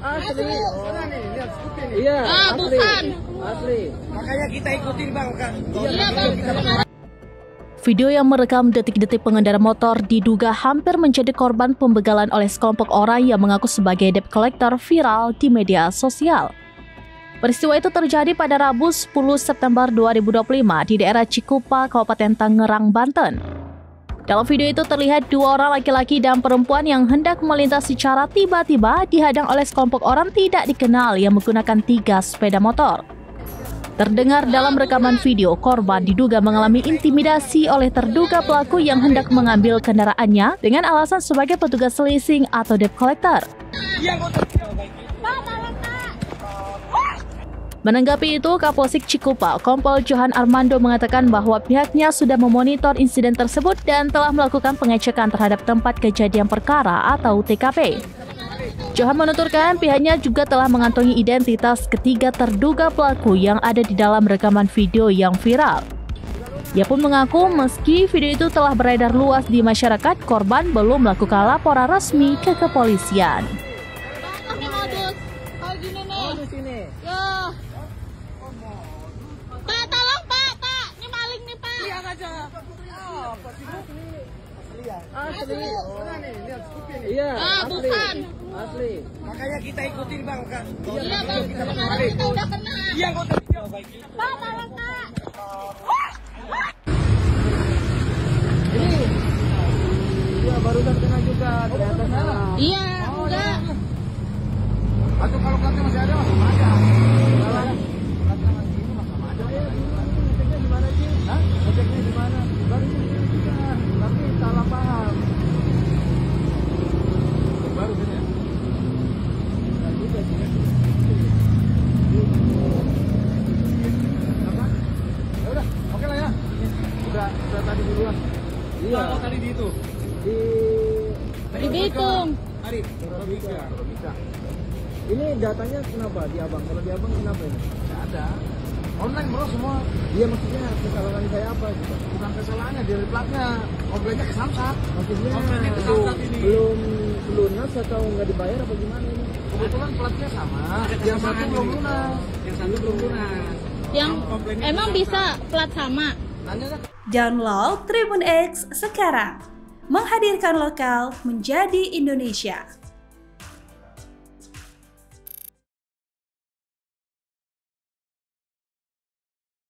Asli. Mana nih? Lihat Scoopy nih. Iya, asli. Bukan. Asli. Makanya kita ikutin bang. Iya bang. Video yang merekam detik-detik pengendara motor diduga hampir menjadi korban pembegalan oleh sekelompok orang yang mengaku sebagai debt collector viral di media sosial. Peristiwa itu terjadi pada Rabu 10 September 2025 di daerah Cikupa, Kabupaten Tangerang, Banten. Dalam video itu terlihat dua orang laki-laki dan perempuan yang hendak melintas secara tiba-tiba dihadang oleh sekelompok orang tidak dikenal yang menggunakan 3 sepeda motor. Terdengar dalam rekaman video, korban diduga mengalami intimidasi oleh terduga pelaku yang hendak mengambil kendaraannya dengan alasan sebagai petugas leasing atau debt collector. Menanggapi itu, Kapolsek Cikupa, Kompol Johan Armando mengatakan bahwa pihaknya sudah memonitor insiden tersebut dan telah melakukan pengecekan terhadap tempat kejadian perkara atau TKP. Johan menuturkan pihaknya juga telah mengantongi identitas ketiga terduga pelaku yang ada di dalam rekaman video yang viral. Ia pun mengaku meski video itu telah beredar luas di masyarakat, korban belum melakukan laporan resmi ke kepolisian. Ini modus. Oh gini nih. Oh, di sini. Yo. Pak, tolong Pak. Ini maling nih Pak. Lihat aja. Asli. Mana nih? Lihat Scoopy nih. Iya, asli. Bukan. Asli. Makanya kita ikutin bang. Iya bang. Kemarin kita udah kena. Iya kok tadi. Pak, tolong Pak. Ini. Iya, barusan kena juga ternyata salah. Iya, enggak. Atau kalau platnya masih ada masih aja. Salah. Platnya masih ini masih aja. Ngeceknya di mana sih? Hah? Ngeceknya di mana? Baru sini juga, tapi salah paham. Baru sini ya. Nggak juga sih. Apa? Ya udah, oke lah ya. Udah tadi duluan. Iya. Oh, tadi di itu. Di Di Bitung. Hari. Bisa. Ini datanya kenapa di abang? Kalau di abang kenapa ini? Nggak ada. Online bro semua. Iya, maksudnya kesalahan saya apa gitu? Bukan kesalahannya dari platnya. Mobilnya kesamsat. Maksudnya Mobilnya itu kesamsat ini. belum lunas atau nggak dibayar apa gimana ini? Kebetulan platnya sama. Yang satu belum lunas. Yang satu belum lunas. Yang emang bisa plat sama. Tanya kan. Download Tribun X sekarang. Menghadirkan lokal menjadi Indonesia.